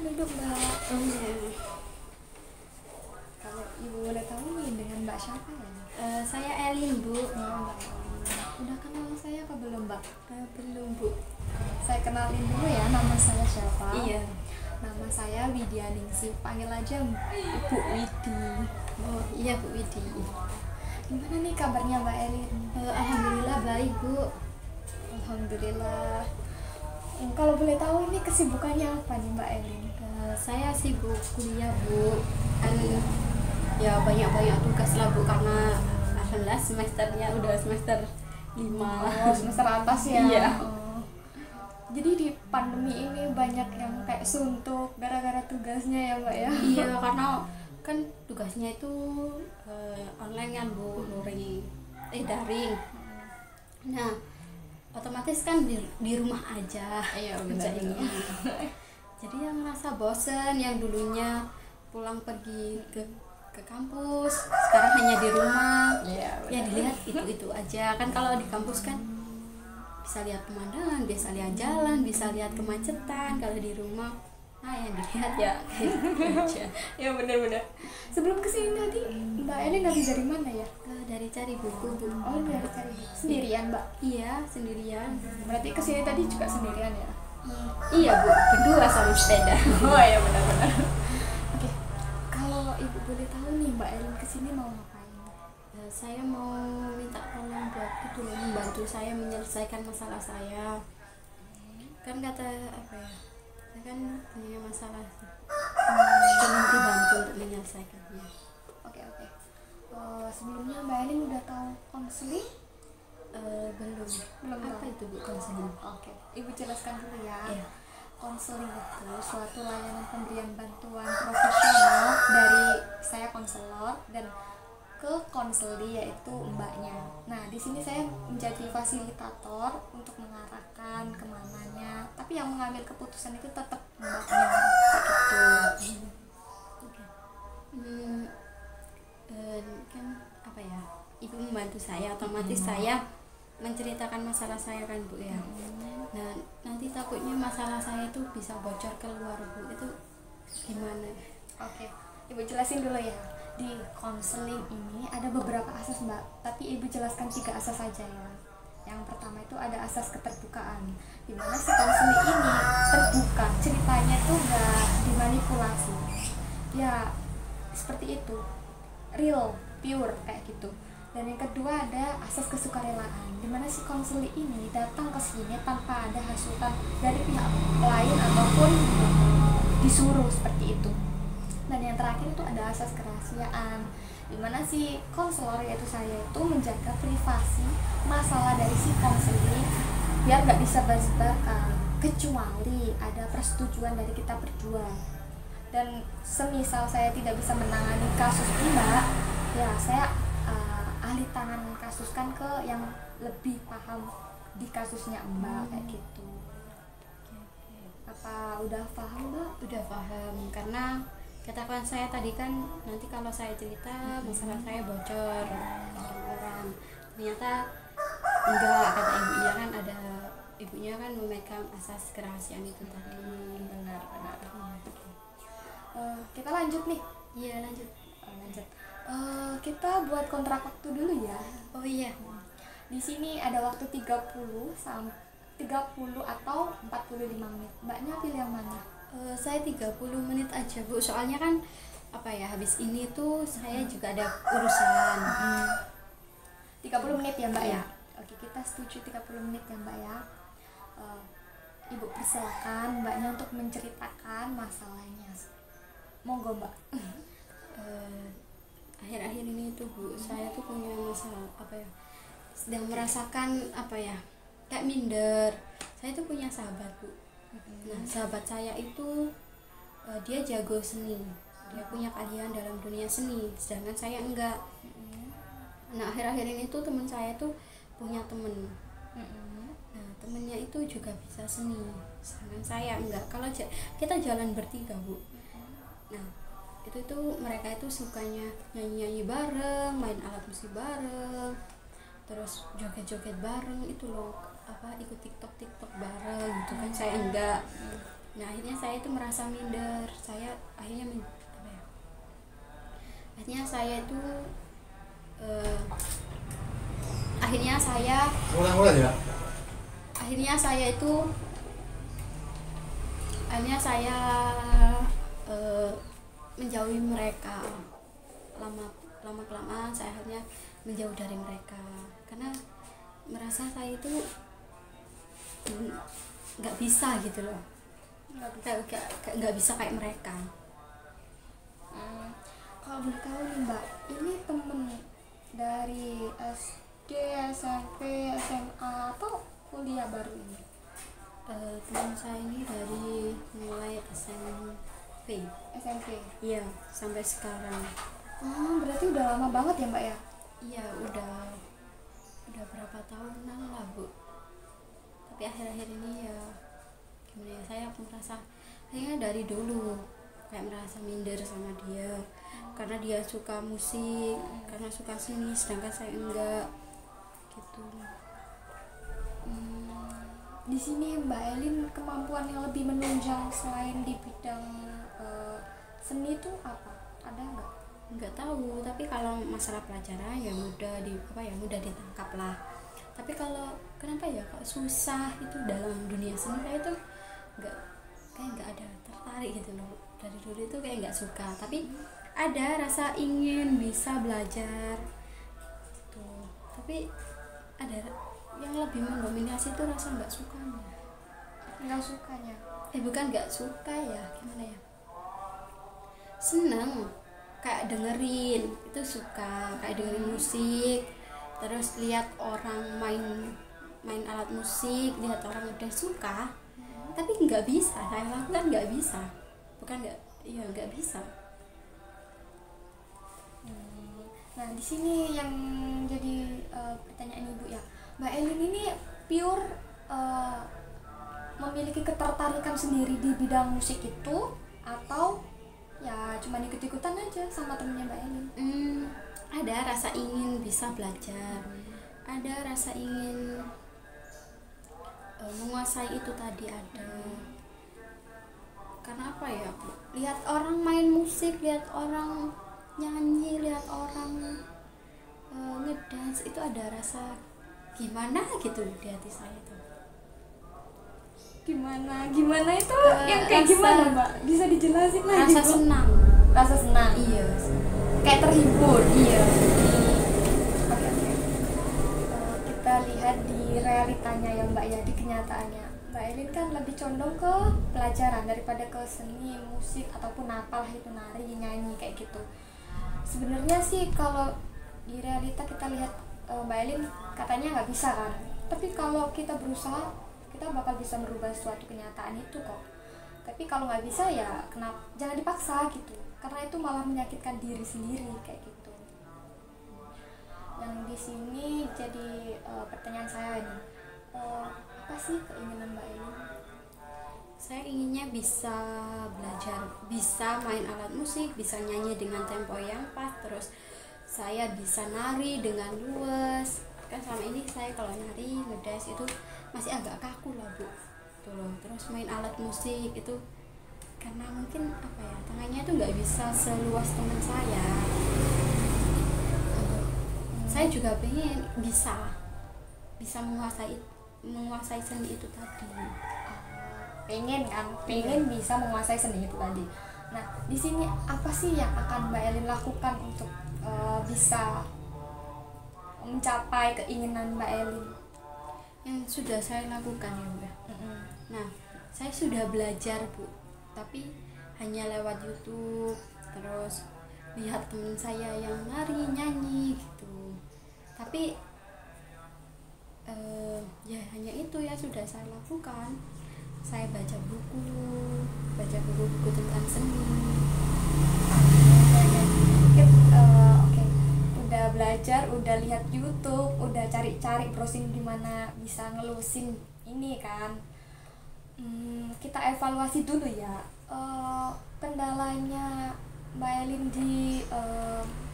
duduk Mbak. Oh iya. Kalau Ibu boleh tahu nih dengan Mbak siapa ya? Saya Elin, Bu. Mbak udah kenal saya apa belum Mbak? Belum, Bu. Saya kenalin dulu ya, nama saya siapa? Iya. Nama saya Widya Ningsih, panggil aja Ibu Widi. Oh iya, Bu Widi. Gimana nih kabarnya Mbak Elin? Alhamdulillah baik, Bu. Alhamdulillah. Kalau boleh tahu ini kesibukannya apa nih Mbak Elin? Saya sibuk kuliah, Bu. Kan ya banyak-banyak tugas lah, Bu, karena alhamdulillah semesternya udah semester 5. Oh, semester atas ya? Iya. Oh. Jadi di pandemi ini banyak yang kayak suntuk gara-gara tugasnya ya Mbak ya? Iya, karena kan tugasnya itu online kan, Bu, daring. Nah, otomatis kan di rumah aja kerjainnya. Jadi yang ngerasa bosen, yang dulunya pulang pergi ke kampus, sekarang hanya di rumah. Iya, Ya dilihat itu aja kan. Kalau di kampus kan bisa lihat pemandangan, bisa lihat jalan, bisa lihat kemacetan. Kalau di rumah, nah yang dilihat ya kayak gitu aja. Ya benar-benar. Sebelum kesini tadi Mbak Elin habis dari mana ya? Dari cari buku, Bu. Oh, dari cari sendirian Mbak. Iya, sendirian. Berarti kesini tadi juga sendirian ya? Iya, Bu, berdua sama sepeda. Oh ya benar-benar. Oke, kalau Ibu boleh tahu nih Mbak Elin kesini mau ngapain? Saya mau minta tolong buat itu loh, membantu saya menyelesaikan masalah saya. Kan kata apa ya, saya kan punya masalah sih. Ingin dibantu untuk menyelesaikannya. Oke. Sebelumnya Mbak Elin udah tahu konseling? Belum. Belum Apa tahu. itu, Bu, konseling? Oke, Ibu jelaskan dulu ya. Iya. Konseling itu suatu layanan pemberian bantuan profesional dari saya konselor dan ke konseli yaitu mbaknya. Nah, di sini saya menjadi fasilitator untuk mengarahkan kemananya, tapi yang mengambil keputusan itu tetap mbaknya. Kayak gitu. Oke. Kan apa ya? Ibu membantu saya, otomatis saya menceritakan masalah saya kan, Bu ya. Nah, nanti takutnya masalah saya itu bisa bocor keluar, Bu. Itu gimana? Oke, Ibu jelasin dulu ya. Di konseling ini ada beberapa asas Mbak, tapi Ibu jelaskan 3 asas saja ya. Yang pertama itu ada asas keterbukaan, dimana si konseling ini terbuka, ceritanya tuh gak dimanipulasi. Ya, seperti itu, real, pure kayak gitu. Dan yang kedua ada asas kesukarelaan, dimana si konseling ini datang ke sini tanpa ada hasutan dari pihak lain ataupun disuruh seperti itu. Dan yang terakhir itu ada asas kerahasiaan, dimana si konselor yaitu saya itu menjaga privasi masalah dari si konseling biar nggak disebar-sebarkan kecuali ada persetujuan dari kita berdua. Dan semisal saya tidak bisa menangani kasus Mbak, ya saya ahli tangan kasuskan ke yang lebih paham di kasusnya Mbak kayak gitu. Apa udah paham Mbak? Udah paham, karena katakan saya tadi kan nanti kalau saya cerita masalah saya bocor orang-orang, ternyata enggak, kata ibunya kan ada, ibunya kan memegang asas kerahasiaan itu tadi. Benar. Kita lanjut nih. Iya, lanjut. Kita buat kontrak waktu dulu ya. Oh iya. Di sini ada waktu 30 atau 45 menit. Mbaknya pilih yang mana? Saya 30 menit aja, Bu, soalnya kan apa ya, habis ini tuh saya juga ada urusan. 30 menit ya Mbak ya? Iya. Oke, kita setuju 30 menit ya Mbak ya. Ibu persilakan Mbaknya untuk menceritakan masalahnya. Monggo Mbak. Akhir-akhir ini tuh, Bu, saya tuh punya masalah apa ya, sedang merasakan apa ya, kayak minder. Saya tuh punya sahabat, Bu. Nah, sahabat saya itu dia jago seni, dia punya keahlian dalam dunia seni, sedangkan saya enggak. Nah, akhir-akhir ini tuh teman saya tuh punya temen. Nah, temennya itu juga bisa seni, sedangkan saya enggak. Kalau kita jalan bertiga, Bu. Nah, itu tuh mereka itu sukanya nyanyi-nyanyi bareng, main alat musik bareng, terus joget-joget bareng itu loh, apa, ikut TikTok bareng gitu kan. Saya enggak. Nah akhirnya saya itu merasa minder, saya akhirnya apa ya, akhirnya saya itu eh, akhirnya saya Ulang-ulang ya. akhirnya saya itu akhirnya saya eh, menjauhi mereka. Lama kelamaan saya akhirnya menjauh dari mereka karena merasa saya itu nggak bisa gitu loh, nggak bisa kayak mereka. Kalau boleh tahu nih Mbak, ini temen dari SD, SMP, SMA atau kuliah baru ini? Teman saya ini dari mulai SMP. Iya, sampai sekarang. Berarti udah lama banget ya Mbak ya? Iya, udah berapa tahunan lah Bu. Tapi akhir-akhir ini ya gimana ya, saya merasa kayaknya dari dulu kayak merasa minder sama dia karena dia suka musik, karena suka seni, sedangkan saya enggak gitu. Di sini Mbak Elin kemampuan yang lebih menunjang selain di bidang seni itu apa? Ada nggak? Nggak tahu, tapi kalau masalah pelajaran ya mudah ditangkap lah. Tapi kalau kenapa ya kok susah itu dalam dunia seni, saya itu nggak ada tertarik gitu loh. Dari dulu itu kayak nggak suka, tapi ada rasa ingin bisa belajar gitu. Tapi ada yang lebih mendominasi itu rasa nggak sukanya. Nggak sukanya? Bukan nggak suka ya, gimana ya, seneng kayak dengerin itu, suka kayak dengerin musik, terus lihat orang main alat musik, lihat orang udah suka, tapi nggak bisa saya lakukan, nggak bisa, nggak bisa. Nah di sini yang jadi pertanyaan Ibu ya, Mbak Elin ini pure memiliki ketertarikan sendiri di bidang musik itu atau ya cuma ikut-ikutan aja sama temennya Mbak Elin? Ada rasa ingin bisa belajar, ada rasa ingin menguasai itu tadi ada. Karena apa ya, lihat orang main musik, lihat orang nyanyi, lihat orang ngedance, itu ada rasa gimana gitu di hati saya tuh. Gimana itu yang kayak gimana Mbak? Bisa dijelasin lagi? Rasa senang. Rasa senang? Iya. Kayak terhibur? Iya. Oke. Kita lihat di realitanya ya Mbak ya, di kenyataannya Mbak Elin kan lebih condong ke pelajaran daripada ke seni, musik, ataupun apalah itu, nari, nyanyi kayak gitu. Sebenarnya sih kalau di realita kita lihat Mbak Elin katanya nggak bisa kan, tapi kalau kita berusaha kita bakal bisa merubah suatu kenyataan itu kok. Tapi kalau nggak bisa ya kenapa, jangan dipaksa gitu, karena itu malah menyakitkan diri sendiri kayak gitu. Yang di sini jadi pertanyaan saya ini, apa sih keinginan Mbak Elin? Saya inginnya bisa belajar, bisa main alat musik, bisa nyanyi dengan tempo yang pas, terus saya bisa nari dengan luas. Kan selama ini saya kalau nari ngedance itu masih agak kaku lah Bu tuh loh. Terus main alat musik itu karena mungkin apa ya, tangannya itu nggak bisa seluas teman saya. Saya juga pengen bisa menguasai seni itu tadi. pengen bisa menguasai seni itu tadi. Nah di sini apa sih yang akan Mbak Elin lakukan untuk bisa mencapai keinginan Mbak Elin? Yang sudah saya lakukan ya Bu. Nah saya sudah belajar Bu, tapi hanya lewat YouTube, terus lihat teman saya yang nari nyanyi gitu. Tapi ya hanya itu ya sudah saya lakukan. Saya baca buku tentang seni. Oke. Udah belajar, udah lihat YouTube, udah cari-cari browsing gimana bisa ngelusin ini kan. Kita evaluasi dulu ya. Kendalanya Mbak Elin di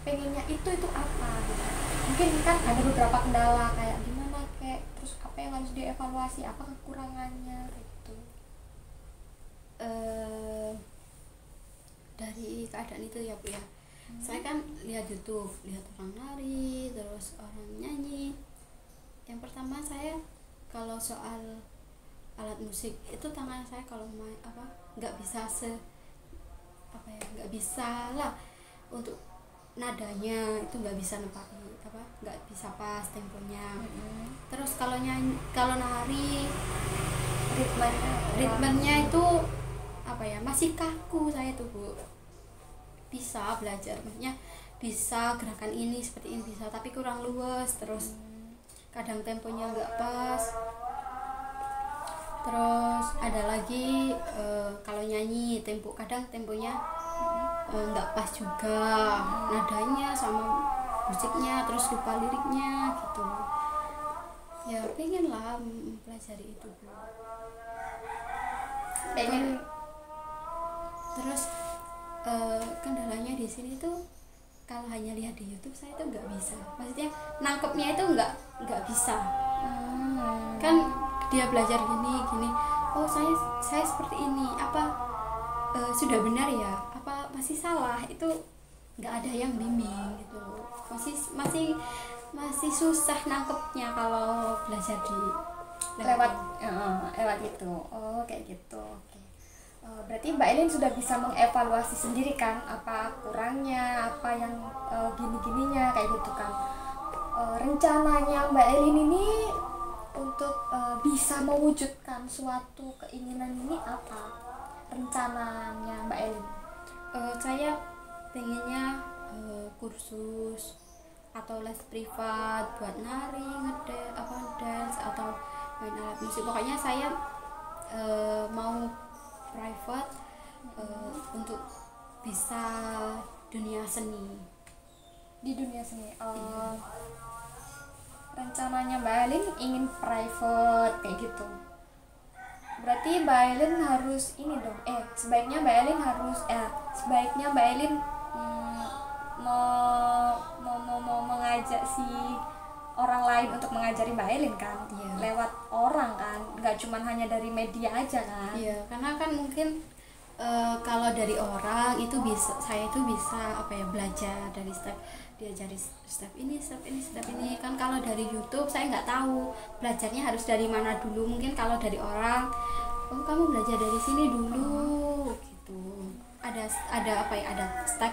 pengennya itu apa gitu. Mungkin kan ada beberapa kendala kayak gimana kayak, terus apa yang harus dievaluasi, apa kekurangannya gitu. eh, dari keadaan itu ya Bu ya, saya kan lihat YouTube, lihat orang nari, terus orang nyanyi. Yang pertama saya kalau soal alat musik itu tangan saya kalau main nggak bisa nggak bisa lah untuk nadanya itu nggak bisa nepati nggak bisa pas temponya. Terus kalau nari ritmenya itu masih kaku saya tuh Bu. Bisa belajar maksudnya bisa gerakan ini seperti ini bisa, tapi kurang luas, terus kadang temponya nggak pas. Terus ada lagi kalau nyanyi kadang temponya nggak pas juga nadanya sama musiknya, terus lupa liriknya gitu. Ya pengen lah mempelajari itu Bu. Pengen. Terus kendalanya di sini tuh kalau hanya lihat di YouTube saya tuh nggak bisa, maksudnya nangkepnya itu nggak bisa. Kan dia belajar gini oh saya seperti ini sudah benar ya masih salah, itu nggak ada yang bimbing gitu, masih susah nangkepnya kalau belajar di lewat itu. Oh kayak gitu. Oke. Berarti Mbak Elin sudah bisa mengevaluasi sendiri kan apa kurangnya, apa yang gini-gininya kayak gitu kan. Rencananya Mbak Elin ini untuk bisa mewujudkan suatu keinginan ini apa rencananya Mbak Elin? Saya pengennya kursus atau les privat buat nari, dance atau main alat musik. Pokoknya saya mau private untuk bisa dunia seni. Di dunia seni. Rencananya Mbak Elin ingin private kayak gitu. Berarti Mbak Elin harus ini dong. Sebaiknya Mbak Elin mau mengajak si orang lain untuk mengajari Mbak Elin kan. Lewat orang kan, nggak cuman hanya dari media aja kan. Iya, karena kan mungkin kalau dari orang itu saya itu bisa belajar dari diajari step ini kan. Kalau dari YouTube saya nggak tahu belajarnya harus dari mana dulu. Mungkin kalau dari orang, oh kamu belajar dari sini dulu gitu. Ada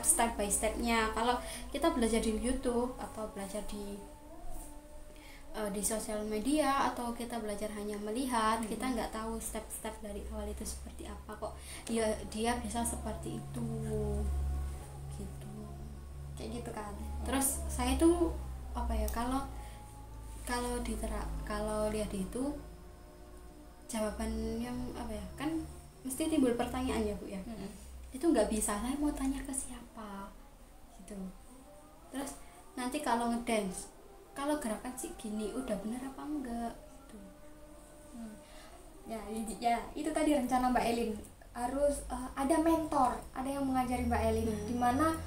step by stepnya. Kalau kita belajar di YouTube atau belajar di sosial media atau kita belajar hanya melihat, kita nggak tahu step-step dari awal itu seperti apa, kok dia bisa seperti itu gitu, kayak gitu kan. Terus saya tuh kalau lihat itu jawaban yang kan mesti timbul pertanyaan ya Bu ya. Itu nggak bisa, saya mau tanya ke siapa gitu. Terus nanti kalau ngedance, kalau gerakan sih gini udah bener apa enggak gitu. Ya itu tadi rencana Mbak Elin harus ada mentor, ada yang mengajari Mbak Elin. Dimana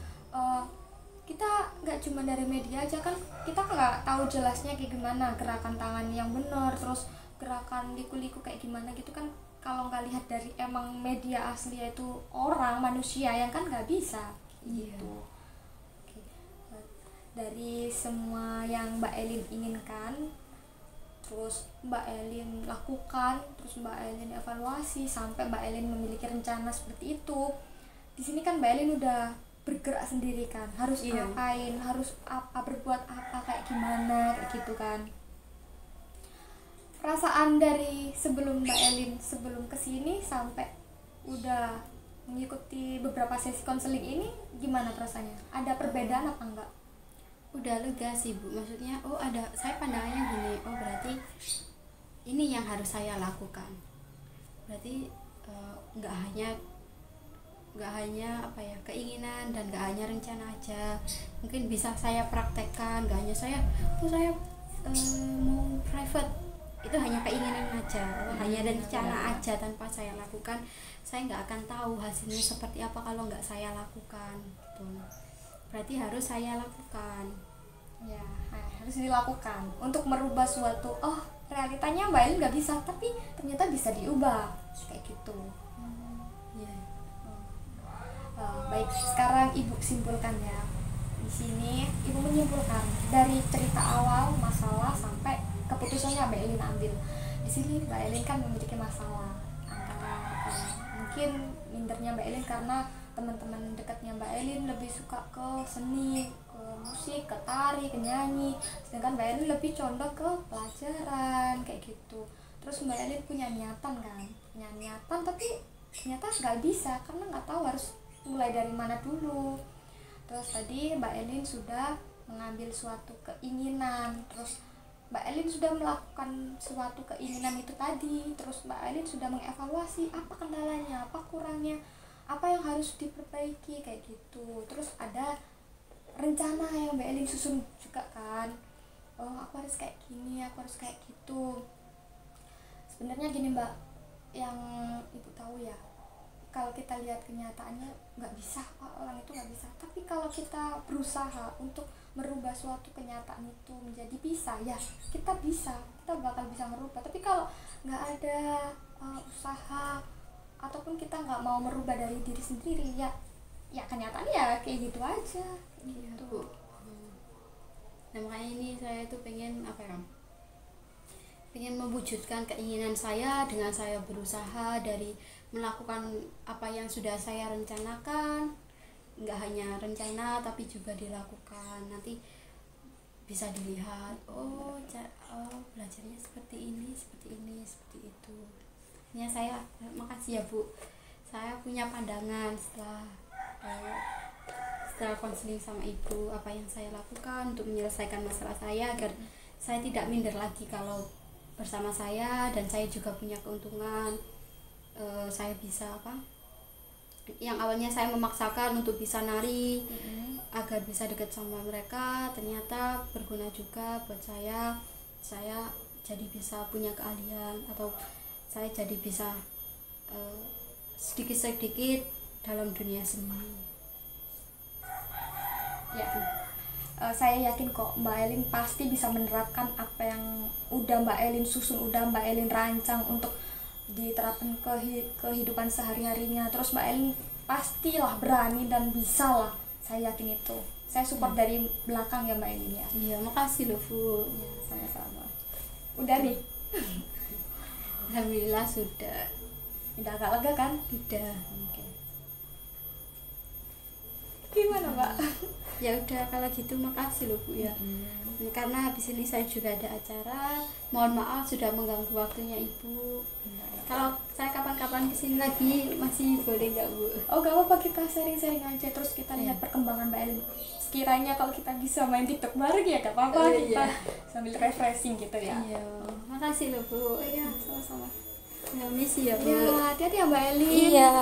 kita nggak cuma dari media aja kan, kita nggak tahu jelasnya kayak gimana gerakan tangan yang benar, terus gerakan liku-liku kayak gimana gitu kan. Kalau nggak lihat dari emang media asli yaitu orang manusia yang kan nggak bisa gitu. Dari semua yang Mbak Elin inginkan, terus Mbak Elin lakukan, terus Mbak Elin evaluasi sampai Mbak Elin memiliki rencana seperti itu. Di sini kan Mbak Elin udah bergerak sendiri kan, harus ngapain, harus berbuat apa, kayak gimana, kayak gitu kan. Perasaan dari sebelum Mbak Elin sebelum kesini sampai udah mengikuti beberapa sesi konseling ini, gimana perasaannya? Ada perbedaan apa enggak? Udah lega sih Bu, maksudnya saya pandangannya gini, berarti ini yang harus saya lakukan. Berarti nggak hanya keinginan dan nggak hanya rencana aja, mungkin bisa saya praktekkan. Nggak hanya saya mau private, itu hanya keinginan aja, hanya rencana aja tanpa saya lakukan. Saya nggak akan tahu hasilnya seperti apa kalau nggak saya lakukan gitu. Berarti harus saya lakukan. Ya, harus dilakukan untuk merubah suatu. Realitanya Mbak Elin nggak bisa, tapi ternyata bisa diubah kayak gitu. sekarang ibu simpulkan ya. Di sini ibu menyimpulkan dari cerita awal masalah sampai keputusannya Mbak Elin ambil. Di sini Mbak Elin kan memiliki masalah antara mungkin mindernya Mbak Elin karena teman-teman dekatnya Mbak Elin lebih suka ke seni, ke musik, ke tari, ke nyanyi, sedangkan Mbak Elin lebih condong ke pelajaran kayak gitu. Terus Mbak Elin punya niatan kan, punya niatan tapi ternyata nggak bisa karena nggak tahu harus mulai dari mana dulu. Terus tadi Mbak Elin sudah mengambil suatu keinginan, terus Mbak Elin sudah melakukan suatu keinginan itu tadi, terus Mbak Elin sudah mengevaluasi apa kendalanya, apa kurangnya, apa yang harus diperbaiki kayak gitu. Terus ada rencana yang Mbak Elin susun juga kan, oh aku harus kayak gini, aku harus kayak gitu. Sebenarnya gini Mbak, yang ibu tahu ya, kalau kita lihat kenyataannya nggak bisa, orang itu nggak bisa. Tapi kalau kita berusaha untuk merubah suatu kenyataan itu menjadi bisa, ya kita bisa, kita bakal bisa merubah. Tapi kalau nggak ada usaha ataupun kita nggak mau merubah dari diri sendiri, ya kenyataannya ya kayak gitu aja Iya, gitu. Bu. Nah makanya ini saya tuh pengen apa ya, pengen mewujudkan keinginan saya dengan saya berusaha dari melakukan apa yang sudah saya rencanakan, nggak hanya rencana tapi juga dilakukan. Nanti bisa dilihat, oh belajarnya seperti ini, seperti ini, seperti itu. Ya saya makasih ya Bu, saya punya pandangan setelah konseling sama ibu apa yang saya lakukan untuk menyelesaikan masalah saya agar saya tidak minder lagi kalau bersama saya, dan saya juga punya keuntungan. Saya bisa yang awalnya saya memaksakan untuk bisa nari agar bisa dekat sama mereka, ternyata berguna juga buat saya jadi bisa punya keahlian, atau saya jadi bisa sedikit-sedikit dalam dunia seni Ya, saya yakin kok Mbak Elin pasti bisa menerapkan apa yang udah Mbak Elin susun, udah Mbak Elin rancang untuk diterapkan ke kehidupan sehari-harinya. Terus Mbak Elin pastilah berani dan bisa lah, saya yakin itu. Saya support dari belakang ya Mbak Elin ya. Iya, makasih loh Bu. Ya, sama-sama. Udah nih. Alhamdulillah sudah Agak lega kan? udah. Oke. Gimana Mbak? Ya udah kalau gitu makasih loh Bu ya. Karena habis ini saya juga ada acara. Mohon maaf sudah mengganggu waktunya Ibu. Kalau saya kapan-kapan kesini lagi masih boleh nggak Bu? Oh gak apa-apa, kita sharing-sharing aja, terus kita lihat perkembangan Mbak Elin. Sekiranya kalau kita bisa main TikTok bareng ya gak apa-apa, kita sambil refreshing gitu ya. Iya, makasih loh Bu. Oh iya, sama-sama. Ya misi ya Bu. Ya, hati-hati ya Mbak Elin. Iya.